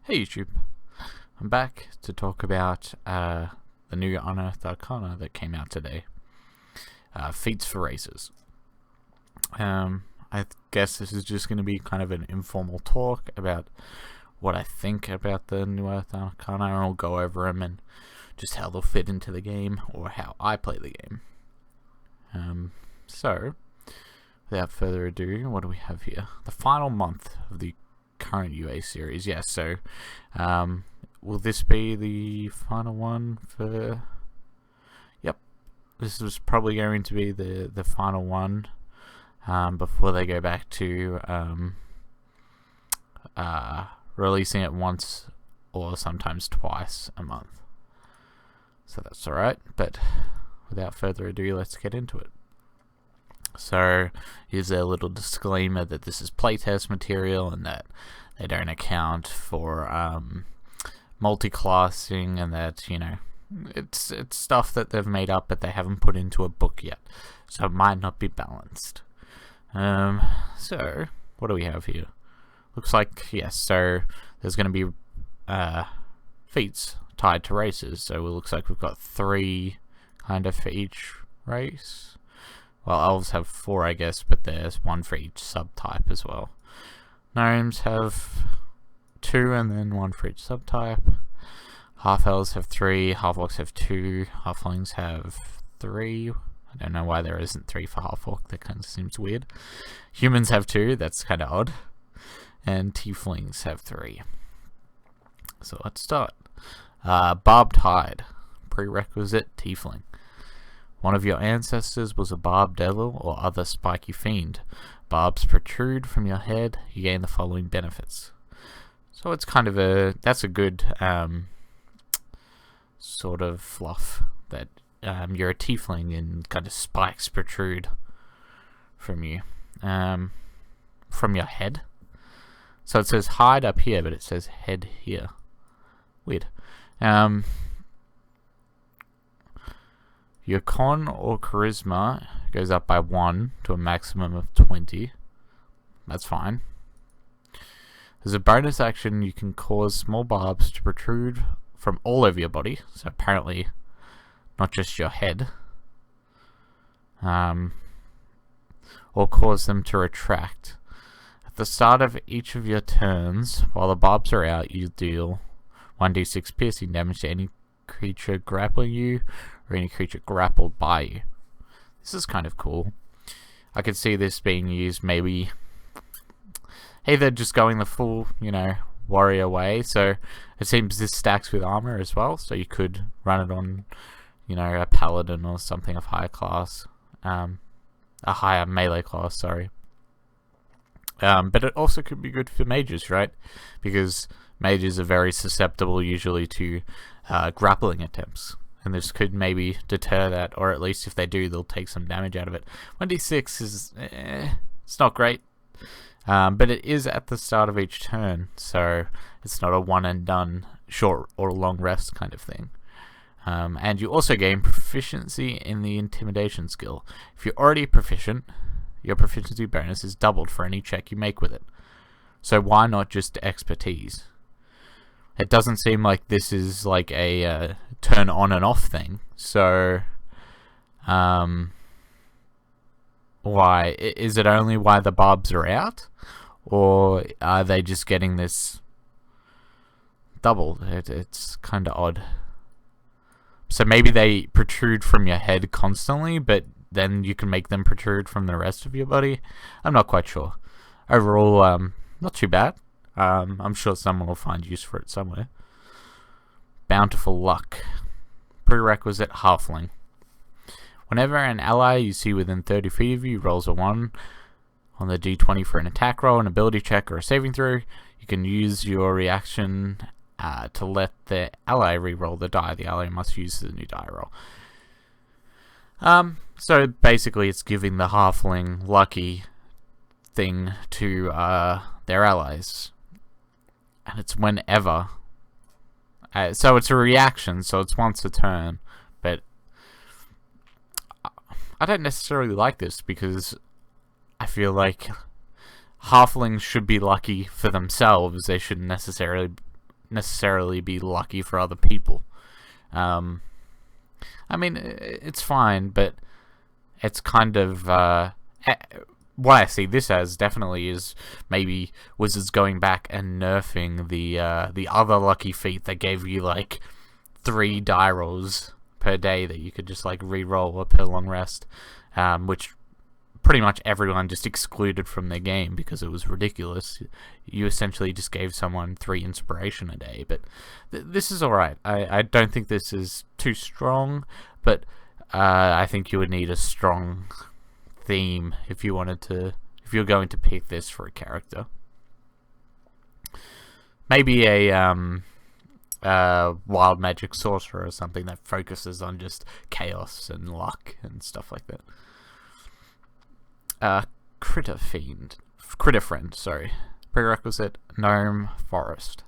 Hey YouTube, I'm back to talk about the new Unearthed Arcana that came out today. Feats for races. I guess this is just going to be kind of an informal talk about what I think about the new Unearthed Arcana, and I'll go over them and just how they'll fit into the game or how I play the game. So, without further ado, what do we have here? The final month of the current UA series. Yes, so will this be the final one for... Yep, this was probably going to be the final one before they go back to releasing it once or sometimes twice a month. So that's alright, but without further ado, let's get into it. So here's a little disclaimer that this is playtest material and that they don't account for multi-classing, and that, you know, it's stuff that they've made up but they haven't put into a book yet, so it might not be balanced. So what do we have here? Looks like, yes, so there's going to be feats tied to races, so it looks like we've got 3 kind of for each race. Well, elves have 4, I guess, but there's 1 for each subtype as well. Gnomes have 2 and then 1 for each subtype. Half-elves have 3, half-orcs have 2, halflings have 3. I don't know why there isn't 3 for half-orc, that kind of seems weird. Humans have 2, that's kind of odd. And tieflings have 3. So let's start. Barbed hide. Prerequisite, tiefling. One of your ancestors was a barbed devil or other spiky fiend. Barbs protrude from your head, you gain the following benefits. So it's kind of that's a good sort of fluff, that you're a tiefling and kind of spikes protrude from you. From your head. So it says hide up here, but it says head here. Weird. Your con or charisma goes up by 1 to a maximum of 20. That's fine. As a bonus action, you can cause small barbs to protrude from all over your body. So apparently, not just your head. Or cause them to retract. At the start of each of your turns, while the barbs are out, you deal 1d6 piercing damage to any creature grappling you, or any creature grappled by you. This is kind of cool. I could see this being used maybe either just going the full, you know, warrior way. So it seems this stacks with armor as well, so you could run it on, you know, a paladin or something of higher class, a higher melee class, sorry. But it also could be good for mages, right? Because mages are very susceptible usually to grappling attempts, and this could maybe deter that, or at least if they do, they'll take some damage out of it. 1d6 is it's not great, but it is at the start of each turn, so it's not a one and done, short or long rest kind of thing. And you also gain proficiency in the intimidation skill. If you're already proficient, your proficiency bonus is doubled for any check you make with it. So why not just expertise? It doesn't seem like this is like a turn on and off thing. So, why? Is it only why the barbs are out? Or are they just getting this doubled? It's kind of odd. So maybe they protrude from your head constantly, but then you can make them protrude from the rest of your body? I'm not quite sure. Overall, not too bad. I'm sure someone will find use for it somewhere. Bountiful luck. Prerequisite halfling. Whenever an ally you see within 30 feet of you rolls a 1 on the d20 for an attack roll, an ability check, or a saving throw, you can use your reaction to let the ally re-roll the die. The ally must use the new die roll. So basically it's giving the halfling lucky thing to their allies. And it's whenever. So it's a reaction, so it's once a turn. But I don't necessarily like this, because I feel like halflings should be lucky for themselves. They shouldn't necessarily necessarily be lucky for other people. I mean, it's fine, but it's kind of what I see this as definitely is maybe Wizards going back and nerfing the other lucky feat that gave you like 3 die rolls per day that you could just like re-roll or per long rest, which pretty much everyone just excluded from their game because it was ridiculous. You essentially just gave someone 3 inspiration a day, but this is alright. I don't think this is too strong, but I think you would need a strong theme if you're going to pick this for a character. Maybe a wild magic sorcerer or something that focuses on just chaos and luck and stuff like that. Critter friend, sorry. Prerequisite: gnome forest.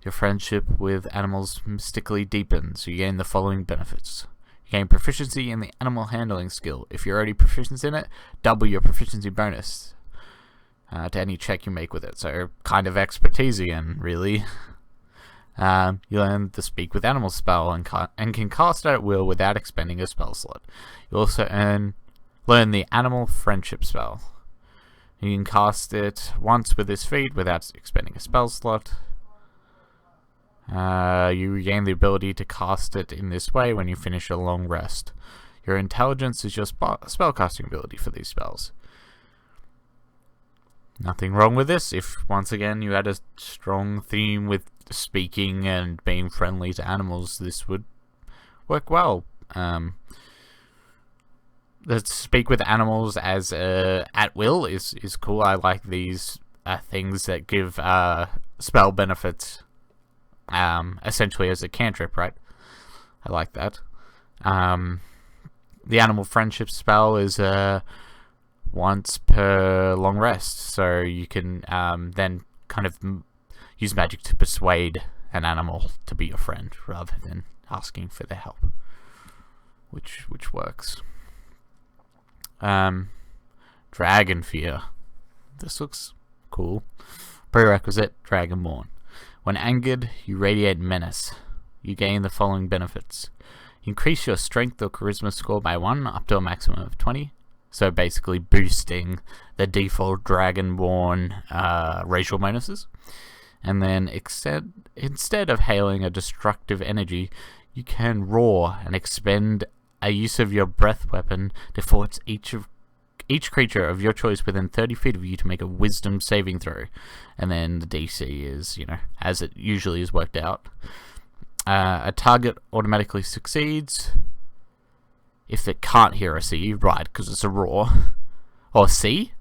Your friendship with animals mystically deepens. You gain the following benefits. You gain proficiency in the animal handling skill. If you're already proficient in it, double your proficiency bonus to any check you make with it. So kind of expertise again, really. You learn the Speak with Animals spell and can cast it at will without expending a spell slot. You also learn the Animal Friendship spell. You can cast it once with this feat without expending a spell slot. You gain the ability to cast it in this way when you finish a long rest. Your intelligence is your spellcasting ability for these spells. Nothing wrong with this if, once again, you had a strong theme with speaking and being friendly to animals. This would work well. The Speak with Animals as at will is cool. I like these things that give spell benefits essentially as a cantrip, right? I like that. The Animal Friendship spell is once per long rest, so you can then kind of use magic to persuade an animal to be your friend rather than asking for their help, which works. Dragon Fear. This looks cool. Prerequisite: Dragonborn. When angered, you radiate menace. You gain the following benefits. You increase your strength or charisma score by 1 up to a maximum of 20. So basically boosting the default Dragonborn racial bonuses. And then instead of hailing a destructive energy, you can roar and expend a use of your breath weapon to force each creature of your choice within 30 feet of you to make a wisdom saving throw. And then the DC is, as it usually is worked out. A target automatically succeeds if it can't hear a C, right, because it's a roar. Or C?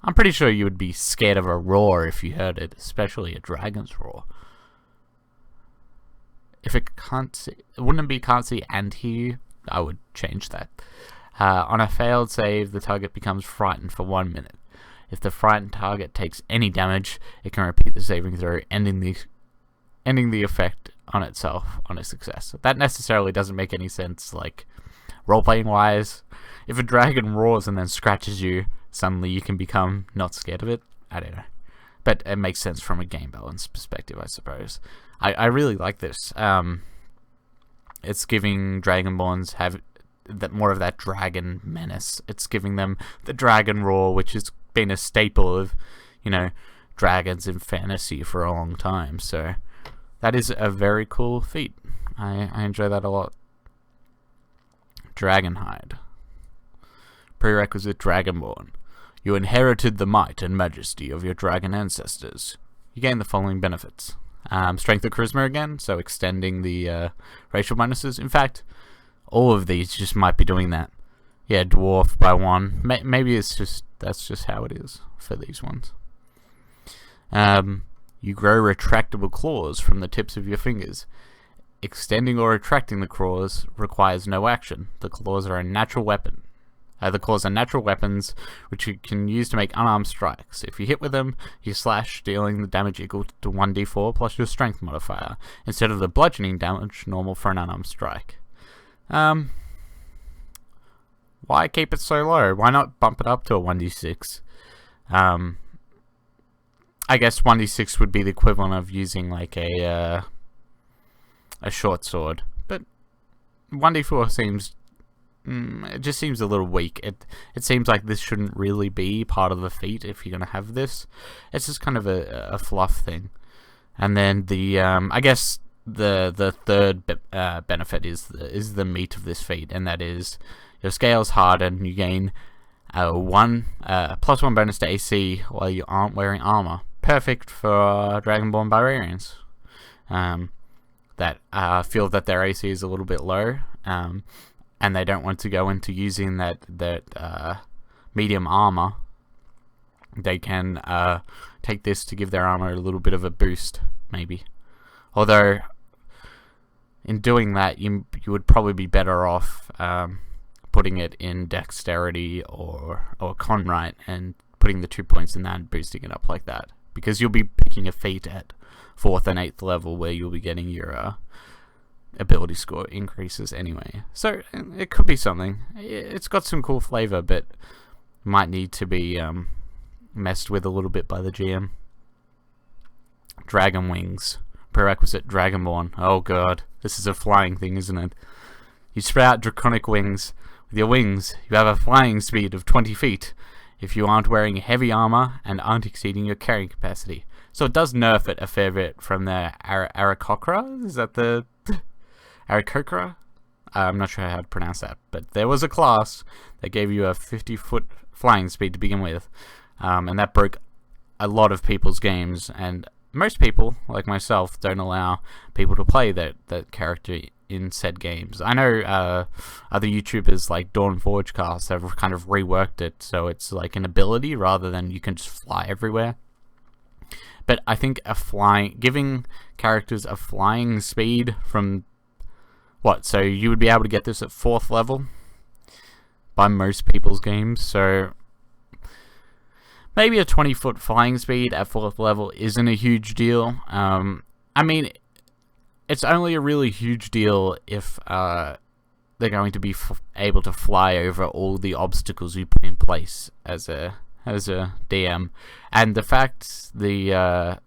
I'm pretty sure you would be scared of a roar if you heard it, especially a dragon's roar. If it can't see, wouldn't it be can't see and hear you? I would change that. On a failed save, the target becomes frightened for 1 minute. If the frightened target takes any damage, it can repeat the saving throw, ending the effect on itself on a success. That necessarily doesn't make any sense, like, role-playing wise. If a dragon roars and then scratches you, suddenly you can become not scared of it. I don't know. But it makes sense from a game balance perspective, I suppose. I really like this. It's giving Dragonborns have more of that dragon menace. It's giving them the dragon roar, which has been a staple of, dragons in fantasy for a long time. So that is a very cool feat. I enjoy that a lot. Dragonhide. Prerequisite: Dragonborn. You inherited the might and majesty of your dragon ancestors. You gain the following benefits. Strength or charisma again, so extending the racial bonuses. In fact, all of these just might be doing that. Yeah, dwarf by 1. Maybe that's just how it is for these ones. You grow retractable claws from the tips of your fingers. Extending or retracting the claws requires no action. The claws are a natural weapon. The claws are natural weapons which you can use to make unarmed strikes. If you hit with them, you slash, dealing the damage equal to 1d4 plus your strength modifier, instead of the bludgeoning damage normal for an unarmed strike. Why keep it so low? Why not bump it up to a 1d6? I guess 1d6 would be the equivalent of using like a short sword, but 1d4 seems it just seems a little weak. It seems like this shouldn't really be part of the feat if you're gonna have this. It's just kind of a fluff thing. And then the I guess the third benefit is the meat of this feat, and that is your scales harden. You gain +1 bonus to AC while you aren't wearing armor. Perfect for Dragonborn barbarians that feel that their AC is a little bit low, and they don't want to go into using that medium armor. They can take this to give their armor a little bit of a boost, maybe. Although, in doing that, you would probably be better off putting it in dexterity or con right, and putting the 2 points in that and boosting it up like that, because you'll be picking a feat at 4th and 8th level where you'll be getting your ability score increases anyway. So it could be something. It's got some cool flavor, but might need to be messed with a little bit by the GM. Dragon wings. Prerequisite Dragonborn. Oh god, this is a flying thing, isn't it? You sprout draconic wings. With your wings, you have a flying speed of 20 feet if you aren't wearing heavy armor and aren't exceeding your carrying capacity. So it does nerf it a fair bit from the Aarakocra? Is that the Aarakocra? I'm not sure how to pronounce that, but there was a class that gave you a 50-foot flying speed to begin with, and that broke a lot of people's games, and most people, like myself, don't allow people to play that character in said games. I know other YouTubers like Dnd5e have kind of reworked it so it's like an ability rather than you can just fly everywhere. But I think giving characters a flying speed from so you would be able to get this at 4th level by most people's games, so maybe a 20-foot flying speed at 4th level isn't a huge deal. I mean, it's only a really huge deal if they're going to be able to fly over all the obstacles you put in place as a DM. And the fact one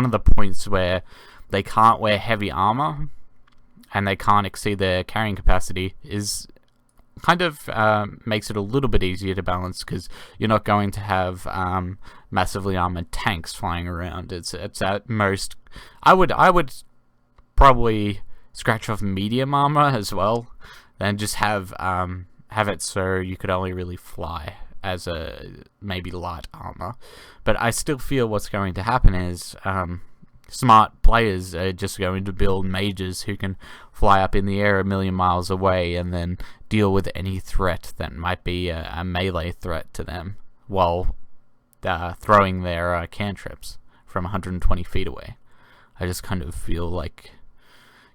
of the points where they can't wear heavy armor and they can't exceed their carrying capacity is kind of makes it a little bit easier to balance, because you're not going to have massively armored tanks flying around. It's at most, I would probably scratch off medium armor as well, and just have it so you could only really fly as a maybe light armor. But I still feel what's going to happen is smart players are just going to build mages who can fly up in the air 1,000,000 miles away and then deal with any threat that might be a melee threat to them while throwing their cantrips from 120 feet away. I just kind of feel like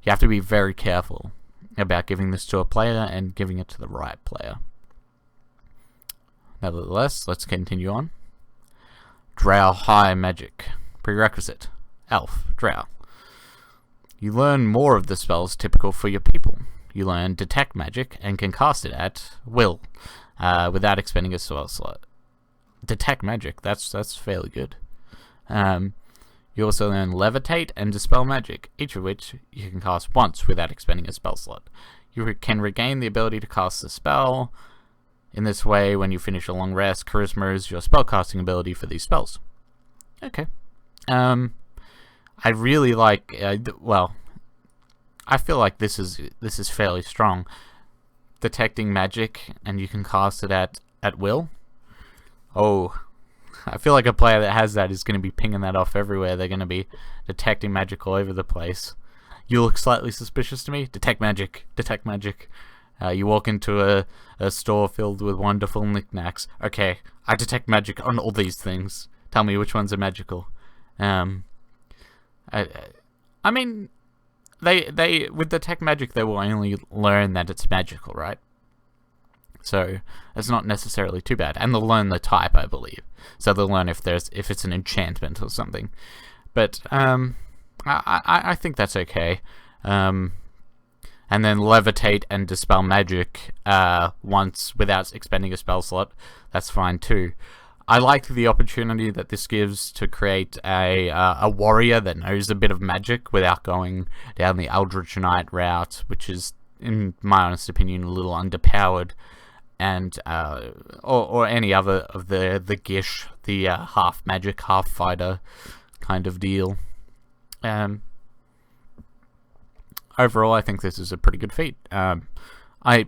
you have to be very careful about giving this to a player and giving it to the right player. Nevertheless, let's continue on. Drow High Magic. Prerequisite. Elf. Drow. You learn more of the spells typical for your people. You learn Detect Magic and can cast it at will, without expending a spell slot. Detect Magic, that's fairly good. You also learn Levitate and Dispel Magic, each of which you can cast once without expending a spell slot. You can regain the ability to cast the spell. In this way, when you finish a long rest, Charisma is your spellcasting ability for these spells. Okay. I really like, I feel like this is fairly strong. Detecting magic, and you can cast it at will. Oh, I feel like a player that has that is going to be pinging that off everywhere. They're going to be detecting magic all over the place. You look slightly suspicious to me? Detect magic. Detect magic. You walk into a store filled with wonderful knickknacks. Okay, I detect magic on all these things. Tell me which ones are magical. I mean, they with Detect Magic, they will only learn that it's magical, right? So it's not necessarily too bad, and they'll learn the type, I believe. So they'll learn if it's an enchantment or something. But I think that's okay. And then Levitate and Dispel Magic once without expending a spell slot. That's fine too. I like the opportunity that this gives to create a warrior that knows a bit of magic without going down the Eldritch Knight route, which is, in my honest opinion, a little underpowered, and or any other of the Gish, the half magic, half fighter kind of deal. Overall, I think this is a pretty good feat. I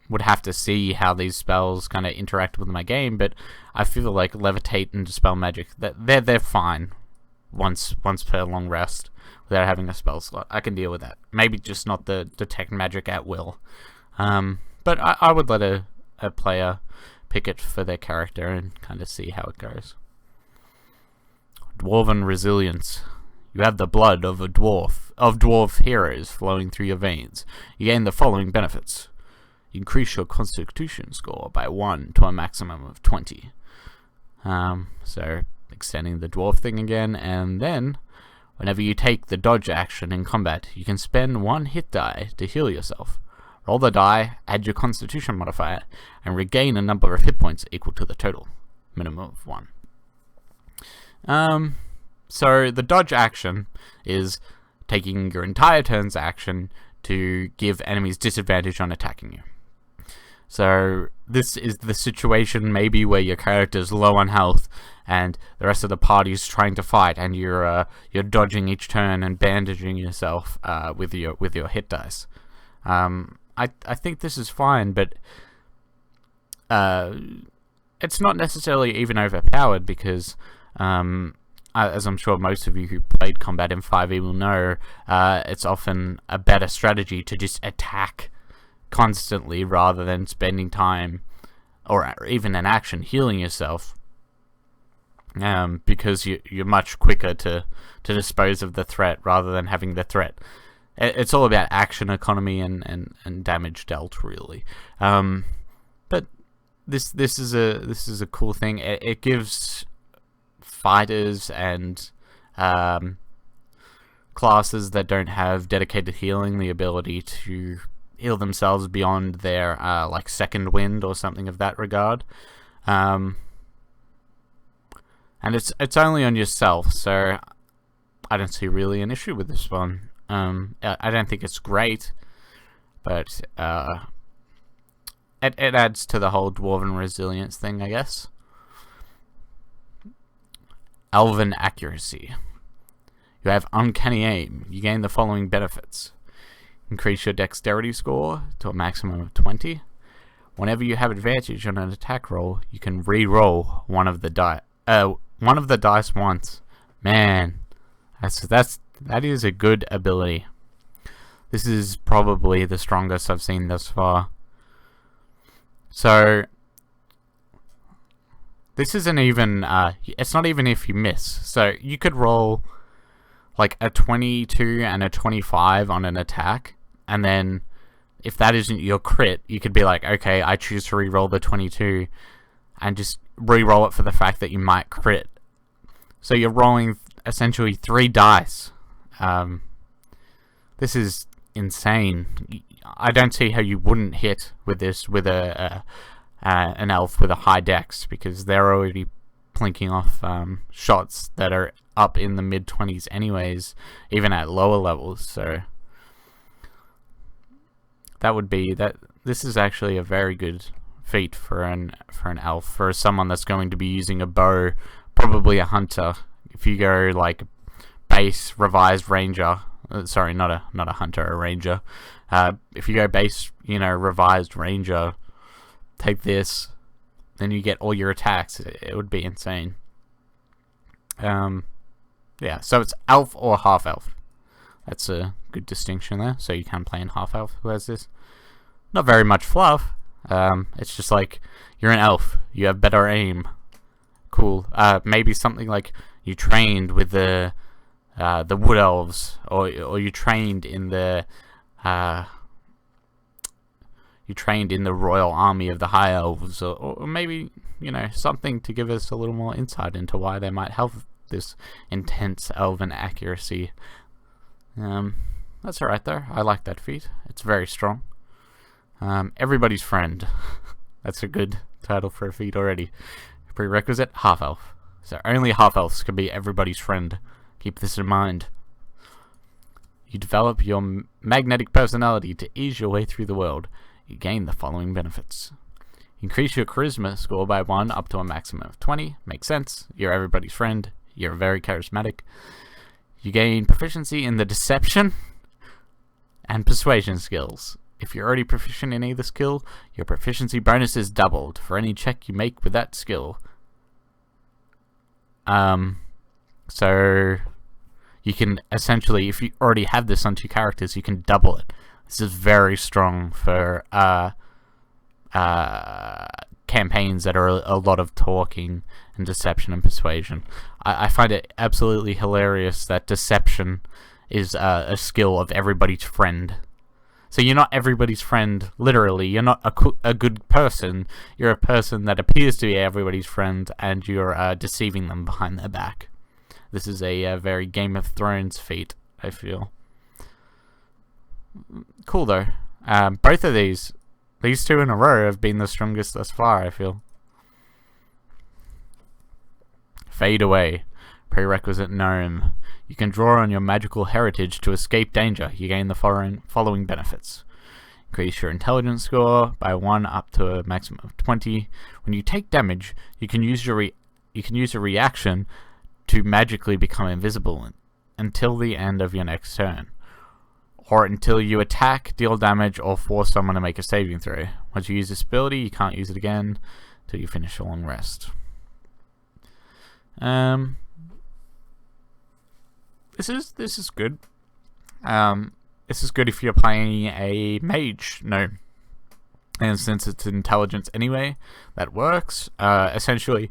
would have to see how these spells kind of interact with my game, but I feel like Levitate and Dispel Magic, that they're fine once per long rest without having a spell slot. I can deal with that. Maybe just not the Detect Magic at will. But I would let a player pick it for their character and kind of see how it goes. Dwarven Resilience. You have the blood of dwarf heroes flowing through your veins. You gain the following benefits. Increase your Constitution score by 1 to a maximum of 20. So extending the dwarf thing again, and then whenever you take the dodge action in combat, you can spend 1 hit die to heal yourself. Roll the die, add your Constitution modifier, and regain a number of hit points equal to the total, minimum of 1. So the dodge action is taking your entire turn's action to give enemies disadvantage on attacking you. So this is the situation maybe where your character's low on health and the rest of the party's trying to fight, and you're dodging each turn and bandaging yourself with your hit dice. I think this is fine, but it's not necessarily even overpowered, because as I'm sure most of you who played combat in 5e will know, it's often a better strategy to just attack constantly rather than spending time or even an action healing yourself, because you're much quicker to dispose of the threat rather than having the threat. It's all about action economy and damage dealt, really. But this is a cool thing. It gives fighters and classes that don't have dedicated healing the ability to heal themselves beyond their like second wind or something of that regard, and it's only on yourself, so I don't see really an issue with this one. I don't think it's great, but it adds to the whole Dwarven Resilience thing, I guess. Elven Accuracy. You have Uncanny Aim. You gain the following benefits. Increase your Dexterity score to a maximum of 20. Whenever you have advantage on an attack roll, you can re-roll one of the dice once. Man, that is a good ability. This is probably the strongest I've seen thus far. So this isn't even it's not even if you miss. So you could roll like a 22 and a 25 on an attack, and then if that isn't your crit, you could be like, okay, I choose to re-roll the 22 and just re-roll it for the fact that you might crit. So you're rolling essentially 3 dice. This is insane. I don't see how you wouldn't hit with this with an elf with a high dex, because they're already plinking off shots that are up in the mid-20s anyways, even at lower levels. So that would be that. This is actually a very good feat for an elf, for someone that's going to be using a bow, probably a hunter. If you go like base revised ranger, sorry, not a hunter, a ranger. If you go base, revised ranger, take this, then you get all your attacks. It would be insane. Yeah, so it's elf or half elf. That's a good distinction there. So you can play in half elf who has this. Not very much fluff. It's just like, you're an elf, you have better aim. Cool. Maybe something like you trained with the wood elves, or you trained in the royal army of the high elves, or maybe something to give us a little more insight into why they might have this intense elven accuracy. That's alright though. I like that feat. It's very strong. Everybody's friend. That's a good title for a feat already. Prerequisite, half-elf. So only half-elves can be everybody's friend. Keep this in mind. You develop your magnetic personality to ease your way through the world. You gain the following benefits. Increase your charisma score by 1 up to a maximum of 20. Makes sense. You're everybody's friend. You're very charismatic. You gain proficiency in the deception and persuasion skills. If you're already proficient in either skill, your proficiency bonus is doubled for any check you make with that skill. So you can essentially, if you already have this on 2 characters, you can double it. This is very strong for campaigns that are a lot of talking and deception and persuasion. I find it absolutely hilarious that deception is a skill of everybody's friend. So you're not everybody's friend, literally. You're not a good person. You're a person that appears to be everybody's friend, and you're deceiving them behind their back. This is a very Game of Thrones feat, I feel. Cool, though. Both of these 2 in a row have been the strongest thus far, I feel. Fade away. Prerequisite gnome. You can draw on your magical heritage to escape danger. You gain the following benefits. Increase your intelligence score by 1 up to a maximum of 20. When you take damage, you can use a reaction to magically become invisible until the end of your next turn, or until you attack, deal damage, or force someone to make a saving throw. Once you use this ability, you can't use it again until you finish a long rest. This is good. This is good if you're playing a mage gnome, and since it's intelligence anyway, that works. Essentially,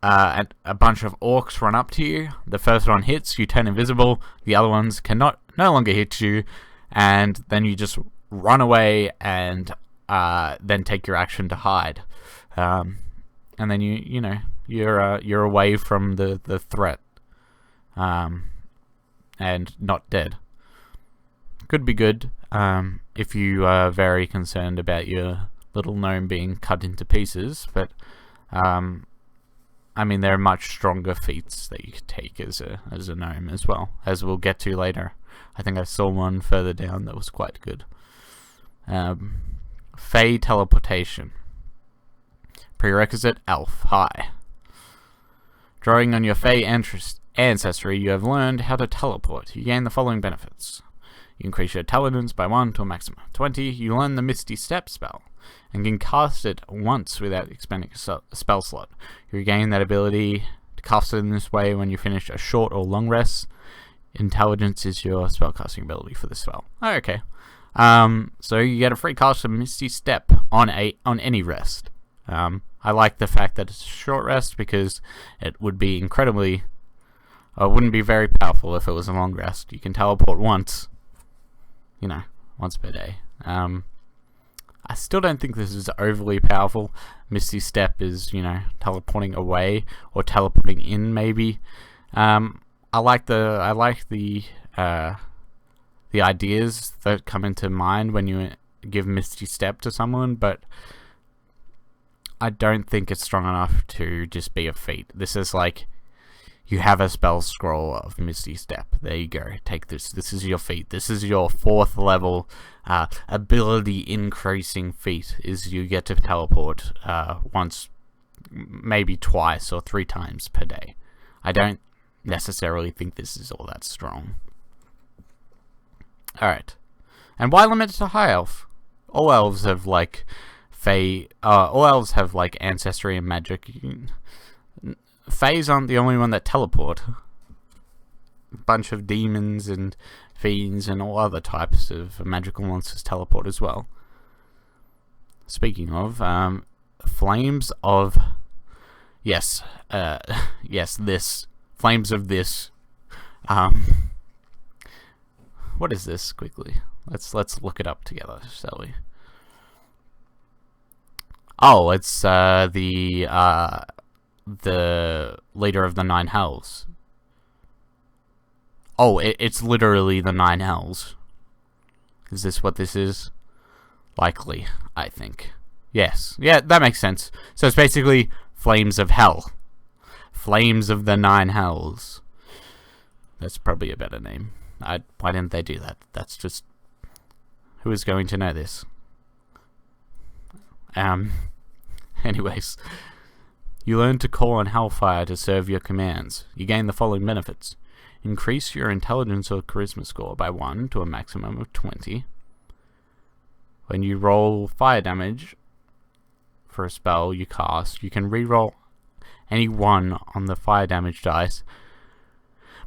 a bunch of orcs run up to you. The first one hits, you turn invisible. The other ones no longer hit you, and then you just run away and then take your action to hide. And then you're away from the threat. And not dead. Could be good if you are very concerned about your little gnome being cut into pieces, but I mean, there are much stronger feats that you could take as a gnome as well, as we'll get to later. I think I saw one further down that was quite good. Fey teleportation. Prerequisite, elf, high. Drawing on your Fey ancestry, you have learned how to teleport. You gain the following benefits. You increase your intelligence by 1 to a maximum of 20. You learn the Misty Step spell, and can cast it once without expending a spell slot. You regain that ability to cast it in this way when you finish a short or long rest. Intelligence is your spellcasting ability for this spell. Oh, okay. So you get a free cast of Misty Step on any rest. I like the fact that it's a short rest because it would be incredibly... wouldn't be very powerful if it was a long rest. You can teleport once. Once per day. I still don't think this is overly powerful. Misty Step is, teleporting away or teleporting in, maybe. I like the ideas that come into mind when you give Misty Step to someone, but I don't think it's strong enough to just be a feat. This is like, you have a spell scroll of Misty Step. There you go. Take this. This is your feat. This is your 4th level ability increasing feat. Is you get to teleport once, maybe twice or 3 times per day. I don't necessarily think this is all that strong. Alright. And why limit it to high elf? All elves have like all elves have like ancestry and magic. Fays aren't the only one that teleport. A bunch of demons and fiends and all other types of magical monsters teleport as well. Speaking of, flames of... Yes, this. Flames of this. What is this, quickly? Let's look it up together, shall we? Oh, it's the leader of the 9 hells. Oh, it's literally the 9 hells. Is this what this is? Likely, I think. Yes. Yeah, that makes sense. So it's basically Flames of Hell. Flames of the Nine Hells. That's probably a better name. Why didn't they do that? That's just... Who is going to know this? Anyways. You learn to call on Hellfire to serve your commands. You gain the following benefits. Increase your intelligence or charisma score by 1 to a maximum of 20. When you roll fire damage for a spell you cast, you can reroll any 1 on the fire damage dice,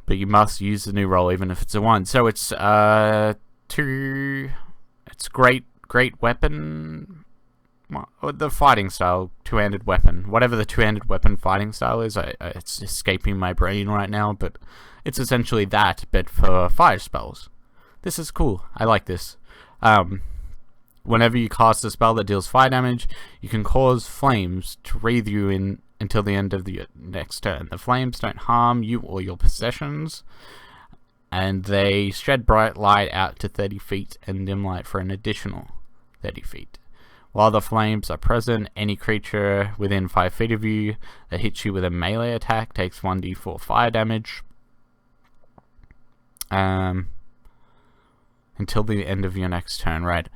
but you must use the new roll even if it's a 1. So it's it's great weapon. The fighting style, two-handed weapon. Whatever the two-handed weapon fighting style is, it's escaping my brain right now, but it's essentially that, but for fire spells. This is cool. I like this. Whenever you cast a spell that deals fire damage, you can cause flames to wreathe you in until the end of the next turn. The flames don't harm you or your possessions, and they shed bright light out to 30 feet and dim light for an additional 30 feet. While the flames are present, any creature within 5 feet of you that hits you with a melee attack takes 1d4 fire damage until the end of your next turn, right?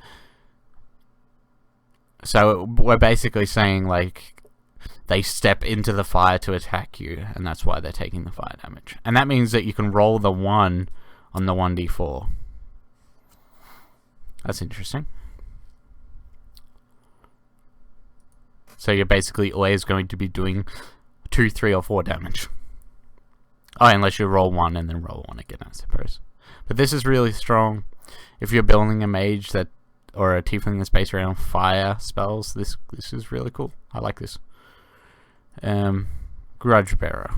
So we're basically saying, like, they step into the fire to attack you, and that's why they're taking the fire damage. And that means that you can roll the 1 on the 1d4. That's interesting. So you're basically always going to be doing 2, 3, or 4 damage. Oh, unless you roll 1 and then roll 1 again, I suppose. But this is really strong. If you're building a mage that, or a tiefling that's based around fire spells, this is really cool. I like this. Grudge Bearer.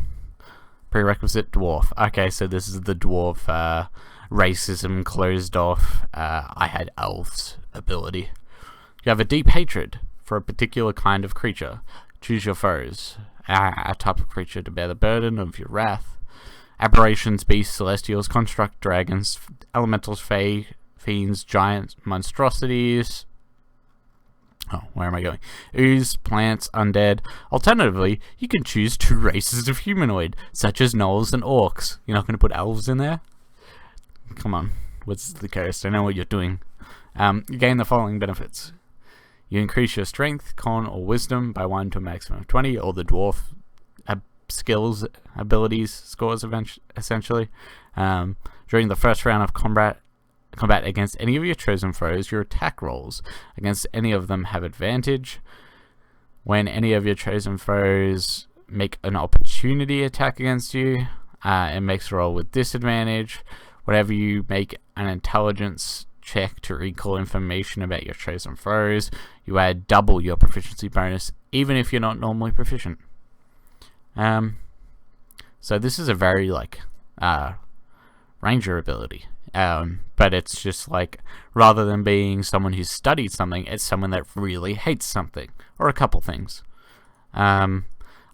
Prerequisite dwarf. Okay, so this is the dwarf racism closed off. I had elves ability. You have a deep hatred for a particular kind of creature. Choose your foes. A type of creature to bear the burden of your wrath. Aberrations, beasts, celestials, construct, dragons, elementals, fae, fiends, giants, monstrosities. Oh, where am I going? Ooze, plants, undead. Alternatively, you can choose 2 races of humanoid, such as gnolls and orcs. You're not going to put elves in there? Come on. What's the case? I know what you're doing. You gain the following benefits. You increase your strength, con, or wisdom by 1 to a maximum of 20, or the dwarf skills, abilities, scores essentially. During the first round of combat against any of your chosen foes, your attack rolls against any of them have advantage. When any of your chosen foes make an opportunity attack against you, it makes a roll with disadvantage. Whenever you make an intelligence check to recall information about your chosen foes, you add double your proficiency bonus, even if you're not normally proficient. So this is a very, like, ranger ability. But it's just like, rather than being someone who's studied something, it's someone that really hates something, or a couple things. I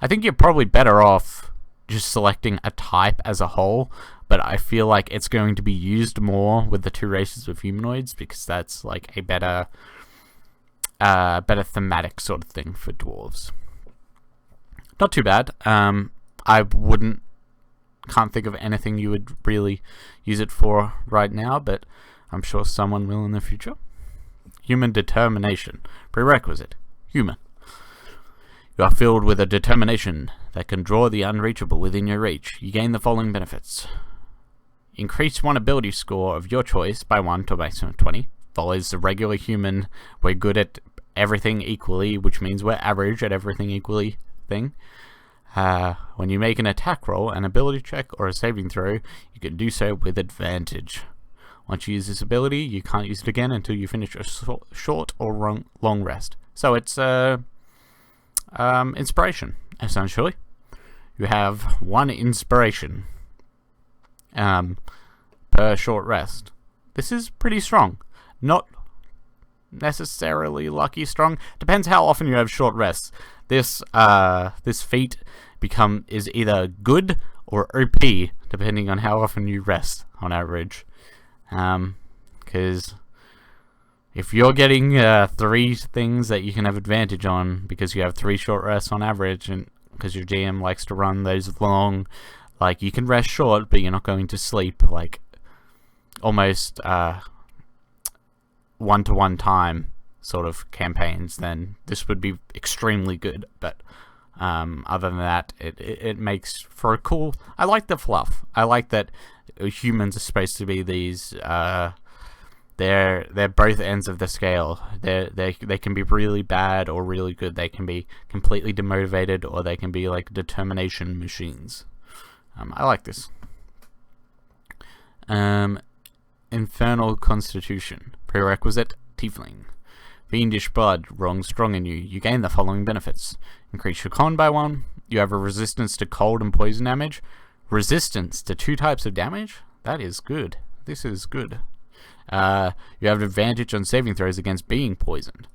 think you're probably better off just selecting a type as a whole, but I feel like it's going to be used more with the 2 races of humanoids, because that's like a better thematic sort of thing for dwarves. Not too bad. I can't think of anything you would really use it for right now, but I'm sure someone will in the future. Human determination. Prerequisite. Human. You are filled with a determination that can draw the unreachable within your reach. You gain the following benefits. Increase 1 ability score of your choice by 1 to a maximum of 20. Follows the regular human, we're good at everything equally, which means we're average at everything equally thing. When you make an attack roll, an ability check, or a saving throw, you can do so with advantage. Once you use this ability, you can't use it again until you finish a short or long rest. So it's inspiration, essentially. You have 1 inspiration per short rest. This is pretty strong. Not necessarily lucky strong. Depends how often you have short rests. This feat is either good or OP, depending on how often you rest on average. Because if you're getting 3 things that you can have advantage on because you have 3 short rests on average, and because your GM likes to run those long, like, you can rest short but you're not going to sleep, like almost one-to-one time sort of campaigns, then this would be extremely good. But other than that, it makes for a cool... I like the fluff. I like that humans are supposed to be these... they're both ends of the scale. They can be really bad or really good. They can be completely demotivated, or they can be like determination machines. I like this. Infernal Constitution. Prerequisite: Tiefling. Fiendish blood runs strong in you. You gain the following benefits: increase your con by 1. You have a resistance to cold and poison damage. Resistance to 2 types of damage? That is good. This is good. You have advantage on saving throws against being poisoned.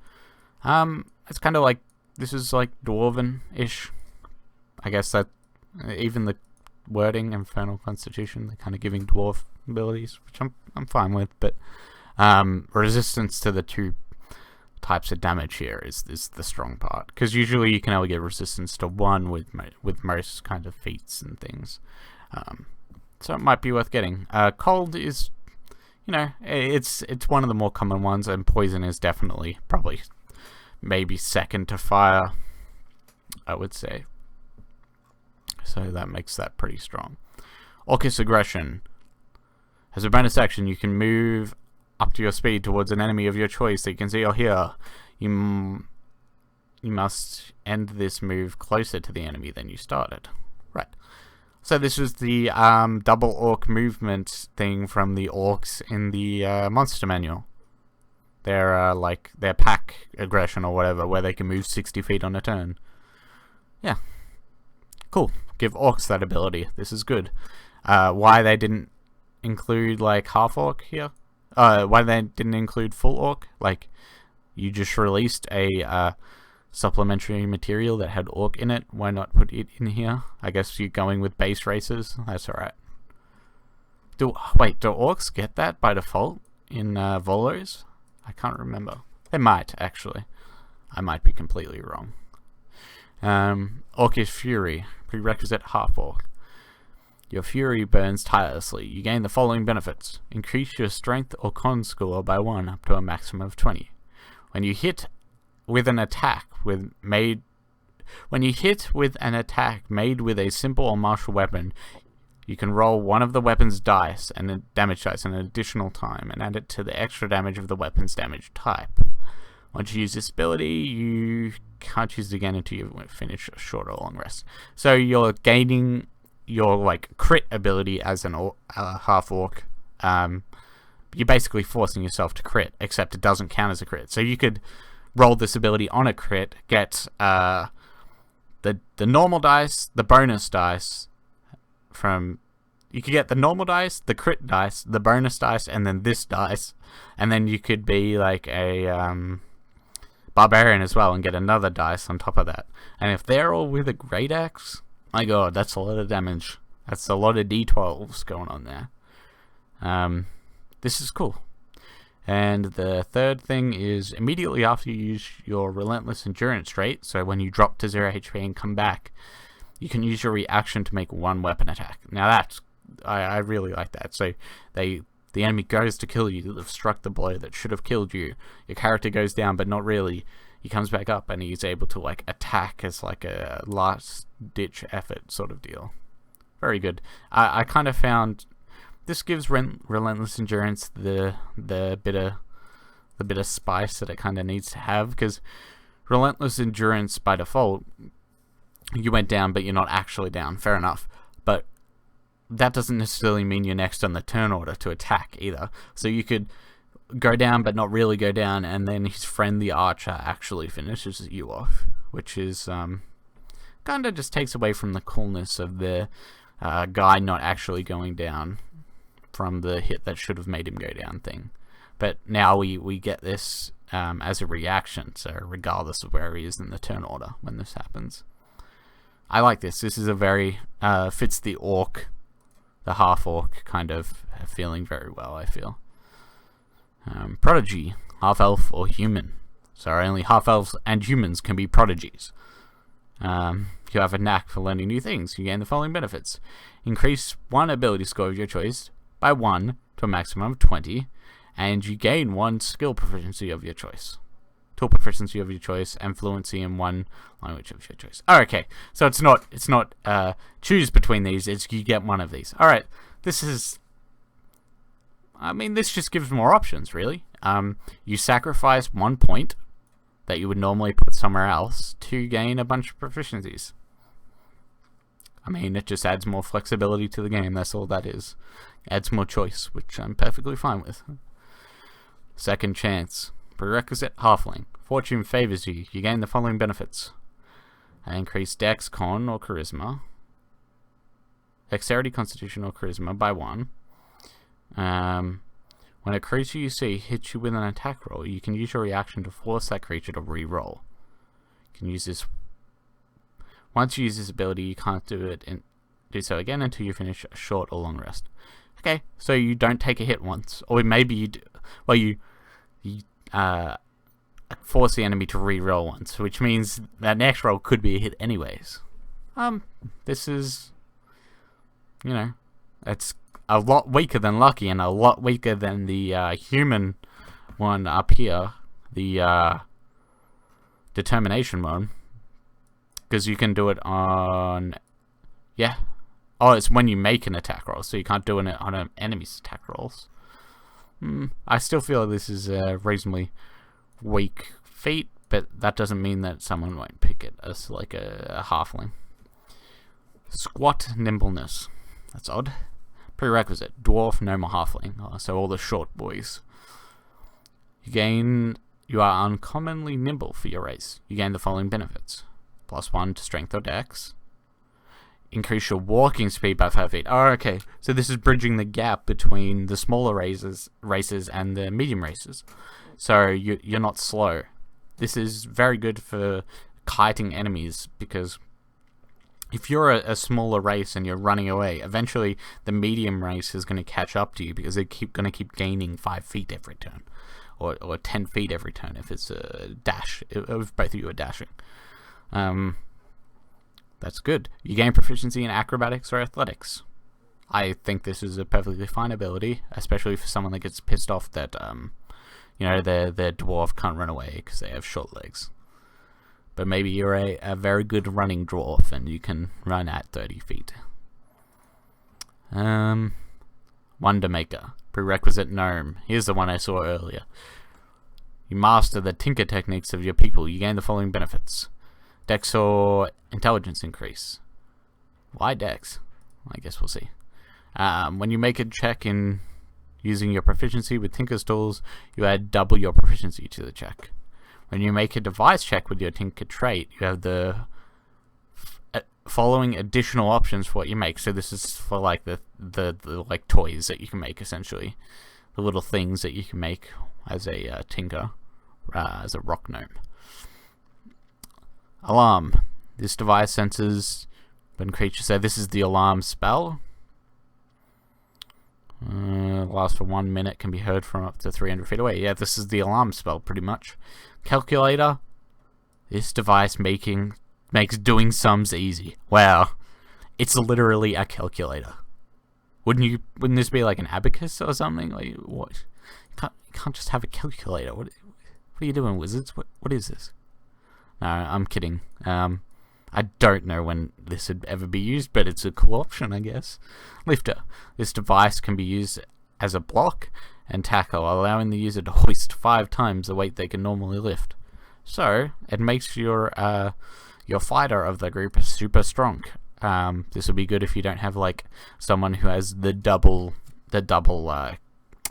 It's kind of like, this is like Dwarven-ish. I guess that, even the wording, Infernal Constitution, they're kind of giving dwarf abilities, which I'm fine with, but resistance to the 2 types of damage here is the strong part, because usually you can only get resistance to 1 with most kind of feats and things. So it might be worth getting. Cold is, it's one of the more common ones, and poison is definitely probably maybe second to fire, I would say. So that makes that pretty strong. Orcus Aggression. As a bonus action, you can move up to your speed towards an enemy of your choice that you can see or hear. You must end this move closer to the enemy than you started. Right. So this is the double orc movement thing from the orcs in the monster manual. Their their pack aggression or whatever, where they can move 60 feet on a turn. Yeah. Cool. Give orcs that ability. This is good. Why they didn't include like half orc here? Why they didn't include full orc? Like, you just released a supplementary material that had orc in it. Why not put it in here? I guess you're going with base races. That's alright. Do orcs get that by default in Volos? I can't remember. They might, actually. I might be completely wrong. Orcish Fury. Prerequisite half orc. Your fury burns tirelessly. You gain the following benefits: increase your strength or con score by 1 up to a maximum of 20. When you hit with an attack made with a simple or martial weapon, you can roll one of the weapon's dice and a damage dice an additional time and add it to the extra damage of the weapon's damage type. Once you use this ability, you can't use it again until you finish a short or long rest. So you're gaining your like crit ability as an half orc. You're basically forcing yourself to crit, except it doesn't count as a crit. So you could roll this ability on a crit, get the normal dice, the bonus dice from... You could get the normal dice, the crit dice, the bonus dice, and then this dice. And then you could be like a barbarian as well and get another dice on top of that. And if they're all with a great axe, my god, that's a lot of damage. That's a lot of d12s going on there. This is cool. And the third thing is, immediately after you use your Relentless Endurance trait, so when you drop to 0 HP and come back, you can use your reaction to make 1 weapon attack. Now that's... I really like that. So the enemy goes to kill you, they've struck the blow that should have killed you. Your character goes down, but not really. He comes back up and he's able to like attack as like a last ditch effort sort of deal. Very good. I kind of found this gives Relentless Endurance the bit of spice that it kind of needs to have, because Relentless Endurance by default, you went down but you're not actually down. Fair enough, but that doesn't necessarily mean you're next on the turn order to attack either. So you could go down but not really go down, and then his friend the archer actually finishes you off, which is kind of just takes away from the coolness of the guy not actually going down from the hit that should have made him go down thing. But now we get this as a reaction, so regardless of where he is in the turn order when this happens. I like this. This is a very fits the orc, the half orc kind of feeling very well, I feel. Prodigy. half-elf, or human. So only half-elves and humans can be prodigies. You have a knack for learning new things. You gain the following benefits. Increase one ability score of your choice by 1 to a maximum of 20, and you gain 1 skill proficiency of your choice. Tool proficiency of your choice, and fluency in 1 language of your choice. Oh, okay, so it's not choose between these, it's you get one of these. Alright, this just gives more options, really. You sacrifice 1 point that you would normally put somewhere else to gain a bunch of proficiencies. It just adds more flexibility to the game, that's all that is. Adds more choice, which I'm perfectly fine with. Second chance. Prerequisite halfling. Fortune favors you. You gain the following benefits. Increase dex, con, or charisma. Dexterity, constitution, or charisma by 1. When a creature you see hits you with an attack roll, you can use your reaction to force that creature to re-roll. You can use this. Once you use this ability, you can't do so again until you finish a short or long rest. Okay, so you don't take a hit once, or maybe you do. Well, you force the enemy to re-roll once, which means that next roll could be a hit anyways. This is, it's a lot weaker than lucky and a lot weaker than the human one up here, the determination one, because you can do it on, it's when you make an attack roll, so you can't do it on an enemy's attack rolls. I still feel this is a reasonably weak feat, but that doesn't mean that someone won't pick it as like a halfling. Squat nimbleness. That's odd. Prerequisite. Dwarf, gnome, or halfling. So all the short boys. You are uncommonly nimble for your race. You gain the following benefits. +1 to strength or dex. Increase your walking speed by 5 feet. Oh, okay. So this is bridging the gap between the smaller races and the medium races. So you're not slow. This is very good for kiting enemies, because if you're a smaller race and you're running away, eventually the medium race is going to catch up to you, because they're going to keep gaining 5 feet every turn, or 10 feet every turn if it's a dash. If both of you are dashing. That's good. You gain proficiency in acrobatics or athletics. I think this is a perfectly fine ability, especially for someone that gets pissed off that their dwarf can't run away because they have short legs. But maybe you're a very good running dwarf and you can run at 30 feet. Wonder Maker. Prerequisite gnome. Here's the one I saw earlier. You master the tinker techniques of your people. You gain the following benefits. Dex or intelligence increase. Why dex? I guess we'll see. When you make a check in using your proficiency with Tinker's tools, you add double your proficiency to the check. When you make a device check with your Tinker trait, you have the following additional options for what you make. So this is for like the like toys that you can make, essentially, the little things that you can make as a Tinker, as a rock gnome. Alarm. This device senses when creatures say this is the alarm spell. Lasts for 1 minute, can be heard from up to 300 feet away. Yeah, this is the alarm spell, pretty much. Calculator. This device makes doing sums easy. Wow. It's literally a calculator. Wouldn't this be like an abacus or something? Like, what? You can't just have a calculator. What are you doing, wizards? What is this? No, I'm kidding. I don't know when this would ever be used, but it's a cool option, I guess. Lifter. This device can be used as a block and tackle, allowing the user to hoist 5 times the weight they can normally lift. So, it makes your fighter of the group super strong. This would be good if you don't have like someone who has the double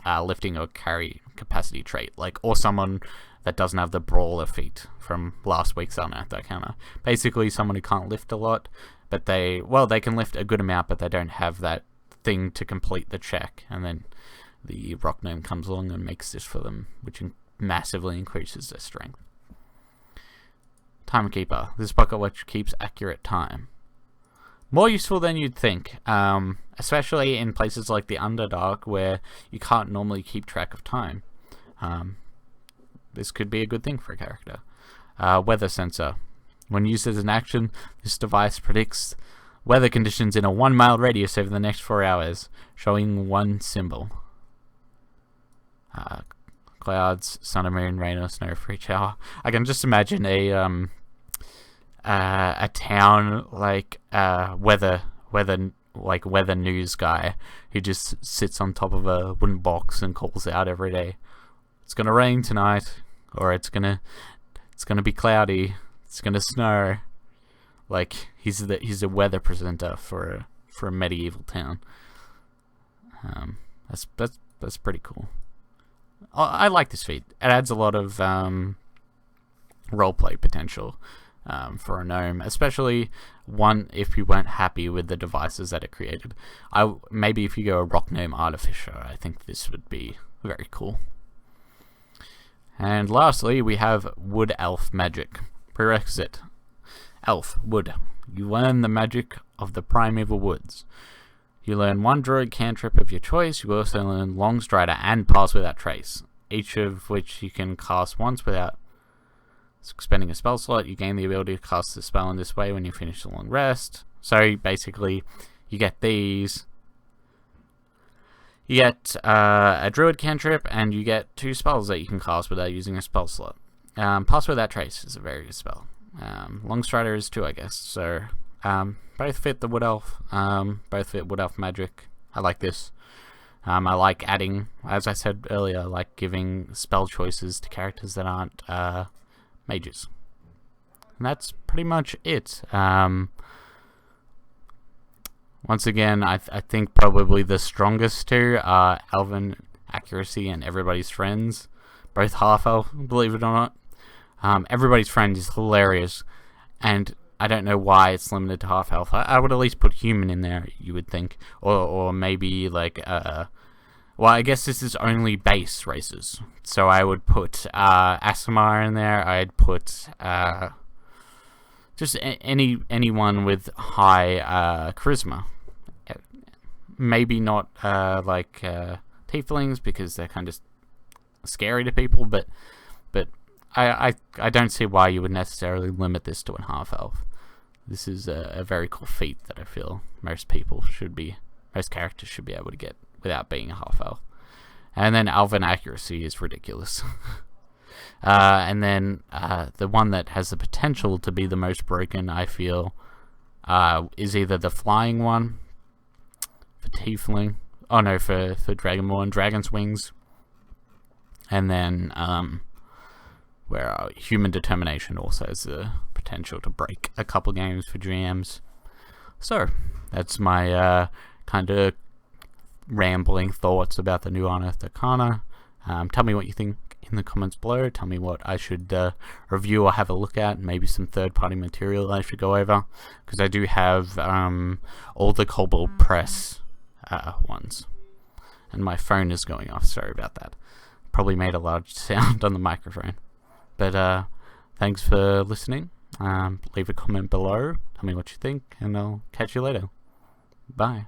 lifting or carry capacity trait, or someone that doesn't have the brawler feat from last week's Unearthed Arcana. Basically, someone who can't lift a lot, but they can lift a good amount, but they don't have that thing to complete the check, and then the rock gnome comes along and makes this for them, which massively increases their strength. Timekeeper. This pocket watch keeps accurate time. More useful than you'd think, especially in places like the Underdark where you can't normally keep track of time. this could be a good thing for a character. Weather sensor. When used as an action, this device predicts weather conditions in a 1 mile radius over the next 4 hours, showing one symbol. Clouds, sun and moon, rain or snow for each hour. I can just imagine a town like weather news guy who just sits on top of a wooden box and calls out every day. It's gonna rain tonight, or it's gonna be cloudy. It's gonna snow. Like he's a weather presenter for a medieval town. That's pretty cool. I like this feat. It adds a lot of roleplay potential for a gnome, especially one if you weren't happy with the devices that it created. Maybe if you go a rock gnome artificer, I think this would be very cool. And lastly, we have wood elf magic. Prerequisite: elf, wood. You learn the magic of the primeval woods. You learn one druid cantrip of your choice. You also learn Long Strider and Pass Without Trace, each of which you can cast once without expending a spell slot. You gain the ability to cast the spell in this way when you finish a long rest. So basically, you get these. You get a druid cantrip, and you get 2 spells that you can cast without using a spell slot. Pass Without Trace is a very good spell. Long Strider is too, I guess. So both fit the wood elf. Both fit wood elf magic. I like this. I like adding, as I said earlier, I like giving spell choices to characters that aren't mages. And that's pretty much it. Once again, I think probably the strongest two are Elven Accuracy and Everybody's Friends. Both half-elf, believe it or not. Everybody's Friend is hilarious, and I don't know why it's limited to half-elf. I would at least put human in there, you would think. Or maybe, like, well, I guess this is only base races. So I would put Aasimar in there. I'd put just anyone with high charisma. Maybe not like tieflings, because they're kind of scary to people, but I don't see why you would necessarily limit this to a half-elf. This is a very cool feat that I feel most characters should be able to get without being a half-elf. And then Elven Accuracy is ridiculous. And then the one that has the potential to be the most broken, I feel, is either the flying one for Tiefling. Oh no, for Dragonborn, Dragon's Wings. And then where Human Determination also has the potential to break a couple games for GMs. So that's my kind of rambling thoughts about the new Unearthed Arcana. Tell me what you think in the comments below. Tell me what I should review or have a look at. Maybe some third-party material I should go over, because I do have all the Kobold Press ones. And my phone is going off. Sorry about that. Probably made a large sound on the microphone. But thanks for listening. Leave a comment below. Tell me what you think, and I'll catch you later. Bye.